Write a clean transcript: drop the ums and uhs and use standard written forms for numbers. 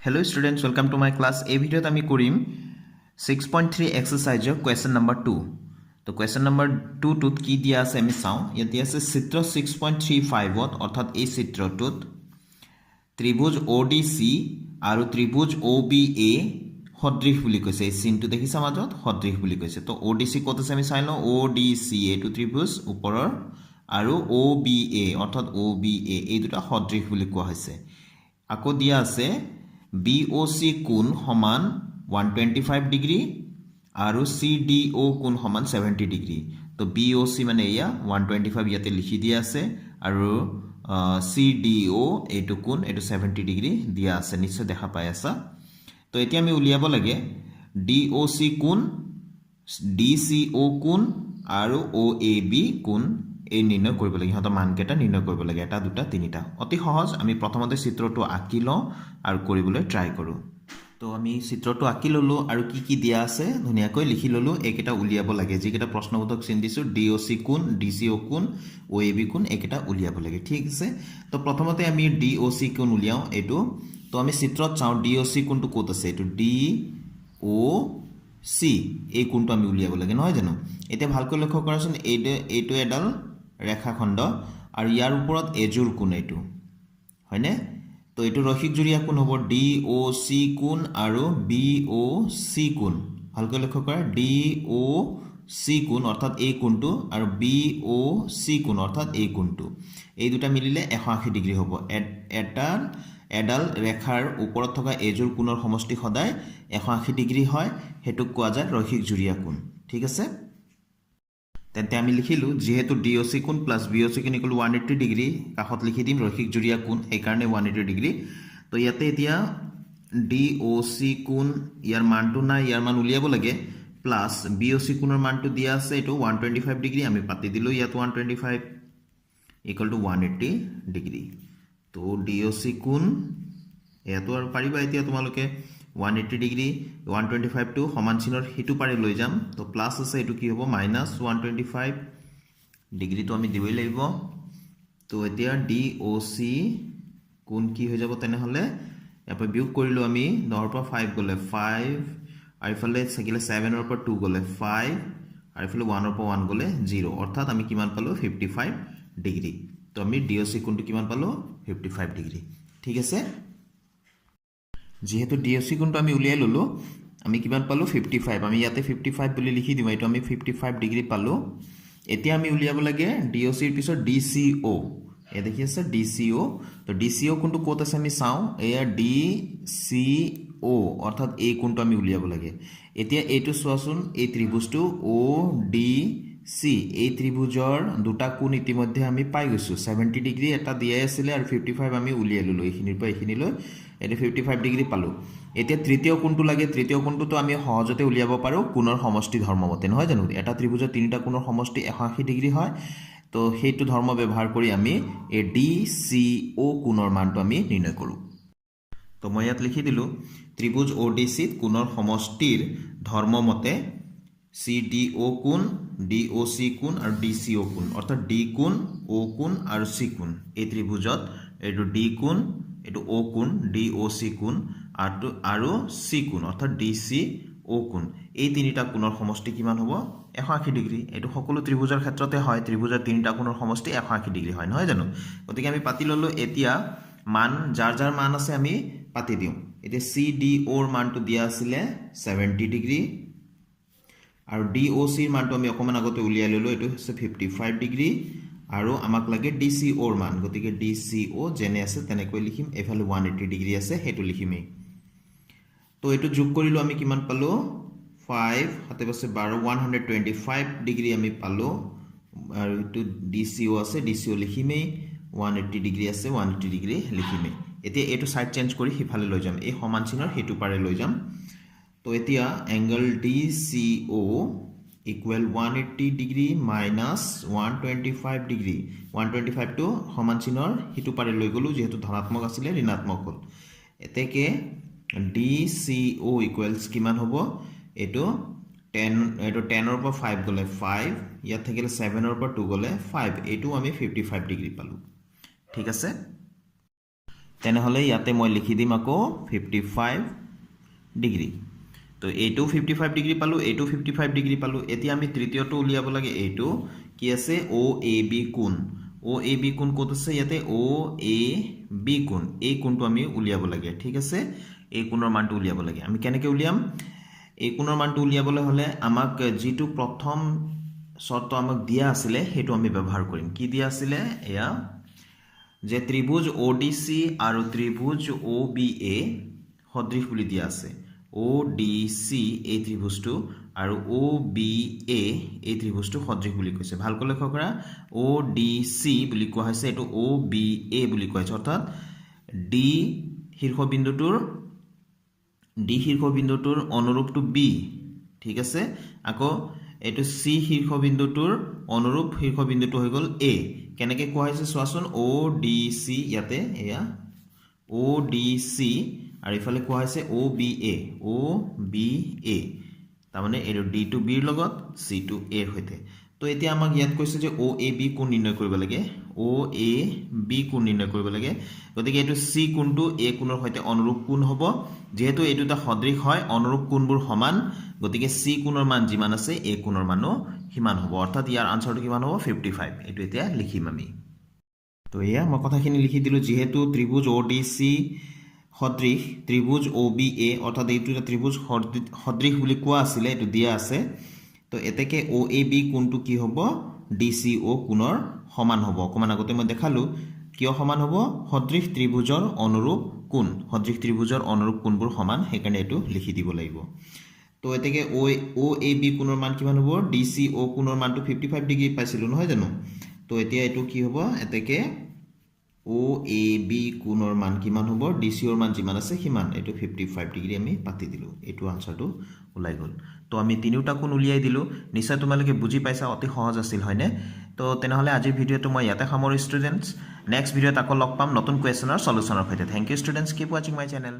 Hello students, welcome to my class. এই ভিডিওত আমি কৰিম 6.3 এক্সাৰসাইজৰ কোৱেশ্চন নম্বৰ 2. তো কোৱেশ্চন নম্বৰ 2 টোত কি দিয়া আছে আমি চাওঁ। ইয়াত দিয়া আছে চিত্ৰ 6.35 ত অৰ্থাৎ এই চিত্ৰটোত ত্ৰিভুজ ODC আৰু ত্ৰিভুজ OBA সদৃশ বুলি কৈছে। এই চিনটো দেখিছা মাজত সদৃশ বুলি কৈছে। তো ODC কত আছে আমি চাই লওঁ। ODC এইটো ত্ৰিভুজ ওপৰৰ আৰু OBA অৰ্থাৎ OBA এই দুটা সদৃশ বুলি কোৱা হৈছে। আকৌ দিয়া আছে BOC কোণ সমান 125 ডিগ্ৰী আৰু CDO কোণ সমান 70 ডিগ্ৰী। তো BOC মানে এয়া 125 ইয়াতে লিখি দিয়া আছে আৰু CDO এইটো কোণ এইটো 70 ডিগ্ৰী দিয়া আছে, নিশ্চয় দেখা পাই আছা। তো এতিয়া আমি উলিয়াব লাগে DOC কোণ, DCO কোণ আৰু OAB কোণ এই নিৰ্ণয় কৰিব লাগে। ইহঁতৰ মানকেইটা নিৰ্ণয় কৰিব লাগে, এটা দুটা তিনিটা। অতি সহজ। আমি প্ৰথমতে চিত্ৰটো আঁকি লওঁ আৰু কৰিবলৈ ট্ৰাই কৰোঁ। তো আমি চিত্ৰটো আঁকি ল'লোঁ আৰু কি কি দিয়া আছে ধুনীয়াকৈ লিখি ল'লোঁ। এইকেইটা উলিয়াব লাগে, যিকেইটা প্ৰশ্নবোধক চিন দিছোঁ DOC কোণ, DCO কোণ, OAB কোণ এইকেইটা উলিয়াব লাগে। ঠিক আছে। তো প্ৰথমতে আমি DOC কোণ উলিয়াওঁ এইটো। তো আমি চিত্ৰত চাওঁ DOC কোণটো ক'ত আছে। এইটো DOC এই কোণটো আমি উলিয়াব লাগে, নহয় জানো। এতিয়া ভালকৈ লক্ষ্য কৰাচোন, এইটো এডাল ৰেখাখণ্ড আৰু ইয়াৰ ওপৰত এযোৰ কোণ এইটো, হয়নে। তো এইটো ৰৈখিক জুৰীয়া কোণ হ'ব DOC কোণ আৰু BOC কোণ। ভালকৈ লক্ষ্য কৰা, DOC কোণ অৰ্থাৎ এই কোণটো আৰু BOC কোণ অৰ্থাৎ এই কোণটো, এই দুটা মিলিলে 180 ডিগ্ৰী হ'ব। এডাল ৰেখাৰ ওপৰত থকা এযোৰ কোণৰ সমষ্টি সদায় 180 ডিগ্ৰী হয়, সেইটোক কোৱা যায় ৰৈখিক জুৰীয়া কোণ। ঠিক আছে। তেন্তে আমি লিখিলোঁ যিহেতু DOC কোণ প্লাছ BOC কোণ ইকুৱেল 180 ডিগ্ৰী, কাষত লিখি দিম ৰৈখিক জুৰীয়া কোণ, সেইকাৰণে 180 ডিগ্ৰী। তো ইয়াতে এতিয়া DOC কোণ ইয়াৰ মানটো নাই, ইয়াৰ মান উলিয়াব লাগে, প্লাছ BOC কোণৰ মানটো দিয়া আছে এইটো 125 ডিগ্ৰী, আমি পাতি দিলোঁ ইয়াত 125 ইকুৱেল টু 180 ডিগ্ৰী। তো DOC কোণ ইয়াতো আৰু পাৰিবা এতিয়া তোমালোকে 180 ডিগ্ৰী 125টো সমান চিনৰ সিটো পাৰে লৈ যাম। তো প্লাছ আছে, এইটো কি হ'ব মাইনাছ 125 ডিগ্ৰীটো আমি দিবই লাগিব। তো এতিয়া DOC কোণ কি হৈ যাব তেনেহ'লে, ইয়াৰ পৰা বিয়োগ কৰিলোঁ আমি 10ৰ পৰা 5 গ'লে 5 আৰু ইফালে থাকিলে 7ৰ পৰা 2 গ'লে 5 আৰু ইফালে 1ৰ পৰা 1 গ'লে 0, অৰ্থাৎ আমি কিমান পালোঁ 55 ডিগ্ৰী। তো আমি DOC কোণটো কিমান পালোঁ 55 ডিগ্ৰী। ঠিক আছে। যিহেতু DOC কোণটো আমি উলিয়াই ল'লোঁ, আমি কিমান পালোঁ 55, আমি ইয়াতে 55 বুলি লিখি দিম, এইটো আমি 55 ডিগ্ৰী পালোঁ। এতিয়া আমি উলিয়াব লাগে DOCৰ পিছত DCO, এয়া দেখি আছে DCO। তো DCO কোণটো ক'ত আছে আমি চাওঁ, এয়া DCO অৰ্থাৎ এই কোণটো আমি উলিয়াব লাগে। এতিয়া এইটো চোৱাচোন, এই ত্ৰিভুজটো ODC এই ত্ৰিভুজৰ দুটা কোণ ইতিমধ্যে আমি পাই গৈছোঁ। 70 ডিগ্ৰী এটা দিয়াই আছিলে আৰু 55 আমি উলিয়াই ল'লোঁ, এইখিনিৰ পৰা এইখিনিলৈ এইটো 55 ডিগ্ৰী পালোঁ। এতিয়া তৃতীয় কোণটো লাগে। তৃতীয় কোণটোতো আমি সহজতে উলিয়াব পাৰোঁ কোণৰ সমষ্টি ধৰ্মমতে, নহয় জানো। এটা ত্ৰিভুজৰ তিনিটা কোণৰ সমষ্টি 180 ডিগ্ৰী হয়। তো সেইটো ধৰ্ম ব্যৱহাৰ কৰি আমি এই DCO কোণৰ মানটো আমি নিৰ্ণয় কৰোঁ। তো মই ইয়াত লিখি দিলোঁ ত্ৰিভুজ ODCত কোণৰ সমষ্টিৰ ধৰ্মমতে CDO কোণ, DOC কোণ আৰু DCO কোণ, অৰ্থাৎ D কোণ, O কোণ আৰু C কোণ। এই ত্ৰিভুজত এইটো D কোণ, এইটো O কোণ, DOC কোণ আৰু C কোণ অৰ্থাৎ DCO কোণ, এই তিনিটা কোণৰ সমষ্টি কিমান হ'ব 180 ডিগ্ৰী। এইটো সকলো ত্ৰিভুজৰ ক্ষেত্ৰতে হয়, ত্ৰিভুজৰ তিনিটা কোণৰ সমষ্টি 180 ডিগ্ৰী হয়, নহয় জানো। গতিকে আমি পাতি ল'লোঁ। এতিয়া মান যাৰ যাৰ মান আছে আমি পাতি দিওঁ। এতিয়া CDOৰ মানটো দিয়া আছিলে 70 ডিগ্ৰী আৰু DOCৰ মানটো আমি অকণমান আগতে উলিয়াই ল'লোঁ, এইটো হৈছে 55 ডিগ্ৰী আৰু আমাক লাগে DCOৰ মান, গতিকে DCO যেনে আছে তেনেকৈ লিখিম। এইফালে 180 ডিগ্ৰী আছে, সেইটো লিখিমেই। তো এইটো যোগ কৰিলোঁ, আমি কিমান পালোঁ 5 7 12 125 ডিগ্ৰী আমি পালোঁ। আৰু এইটো DCO আছে, DCO লিখিমেই। 180 ডিগ্ৰী আছে, 180 ডিগ্ৰী লিখিমেই। এতিয়া এইটো ছাইড চেঞ্জ কৰি সিফালে লৈ যাম, এই সমান চিনৰ সেইটো পাৰে লৈ যাম। তো এতিয়া angle DCO equal 180 degree minus 125 degree. 125টো সমান চিনৰ সিটো পাৰে লৈ গ'লোঁ, যিহেতু ধনাত্মক আছিলে ঋণাত্মক হ'ল। এতেকে DCO ইকুৱেলছ কিমান হ'ব, এইটো 10ৰ পৰা 5 গ'লে 5, ইয়াত থাকিলে 7ৰ পৰা 2 গ'লে 5, এইটো আমি 55 ডিগ্ৰী পালোঁ। ঠিক আছে। তেনেহ'লে ইয়াতে মই লিখি দিম আকৌ 55 ডিগ্ৰী তো এইটো 55 ডিগ্ৰী পালোঁ এইটো 55 ডিগ্ৰী পালোঁ এতিয়া আমি তৃতীয়টো উলিয়াব লাগে এইটো কি আছে OAB কোণ OAB কোণ ক'ত আছে ইয়াতে OAB কোণ এই কোণটো আমি উলিয়াব লাগে ঠিক আছে এই কোণৰ মানটো উলিয়াব লাগে আমি কেনেকৈ উলিয়াম এই কোণৰ মানটো উলিয়াবলৈ হ'লে আমাক যিটো প্ৰথম শৰ্ত আমাক দিয়া আছিলে সেইটো আমি ব্যৱহাৰ কৰিম কি দিয়া আছিলে এয়া যে ত্ৰিভুজ ODC আৰু ত্ৰিভুজ OBA সদৃশ বুলি দিয়া আছে ODC এই ত্ৰিভুজটো আৰু OBA এই ত্ৰিভুজটো সদৃশ বুলি কৈছে ভালকৈ লক্ষ্য কৰা ODC বুলি কোৱা হৈছে এটো OBA বুলি কোৱা হৈছে অৰ্থাৎ D শীৰ্ষবিন্দুটোৰ অনুৰূপটো B ঠিক আছে আকৌ এটো C শীৰ্ষবিন্দুটোৰ অনুৰূপ শীৰ্ষবিন্দুটো হৈ গল A কেনেকৈ কোৱা হৈছে চোৱাচোন ODC ইয়াতে এয়া ODC আৰু ইফালে কোৱা হৈছে OBA তাৰ মানে এটো D টু B ৰ লগত C টু A ৰ হৈতে তো এতিয়া আমাক ইয়াত কৈছে যে OAB কোণ নিৰ্ণয় কৰিব লাগে OAB কোণ নিৰ্ণয় কৰিব লাগে গতিকে এটো C কোণটো A কোণৰ হৈতে অনুৰূপ কোণ হ'ব যেহেতু এটো এটা সদৃশ হয় অনুৰূপ কোণবোৰ সমান গতিকে C কোণৰ মান যিমান আছে A কোণৰ মানো সমান হ'ব অৰ্থাৎ ইয়াৰ আনসাৰটো কিমান হ'ব 55 এটো এতিয়া লিখিম আমি তো এয়া মই কথাখিনি লিখি দিলো যেহেতু ত্ৰিভুজ ODC সদৃশ ত্ৰিভুজ OBA অৰ্থাৎ এইটো এটা ত্ৰিভুজ সদৃশ বুলি কোৱা আছিল এটো দিয়া আছে তো এতেকে OAB কোণটো কি হ'ব DCO কোণৰ সমান হ'ব অকমান আগতে মই দেখালো কিয় সমান হ'ব সদৃশ ত্ৰিভুজৰ অনুৰূপ কোণ সদৃশ ত্ৰিভুজৰ অনুৰূপ কোণবোৰ সমান সেইকাৰণে এটো লিখি দিব লাগিব তো এতেকে OAB কোণৰ মান কিমান হ'ব DCO কোণৰ মানটো 55 ডিগ্ৰী পাইছিলো নহয় জানো তো এতিয়া এটো কি হ'ব এতেকে OAB কোণৰ মান কিমান হ'ব DC ৰ মান যিমান আছে সিমান এটো 55 ডিগ্ৰী আমি পাতি দিলো এটো আনসাৰটো ওলাই গল তো আমি তিনিটা কোণ উলিয়াই দিলো নিশ্চয় তোমালোকে বুজি পাইছা অতি সহজ আছিল হয়নে তো তেনেহলে আজিৰ ভিডিওটো মই ইয়াতে সামৰো ষ্টুডেন্টস নেক্সট ভিডিওত আকৌ লগ পাম নতুন কোৱেষ্টনৰ সলিউশনৰ সৈতে thank you students keep watching my channel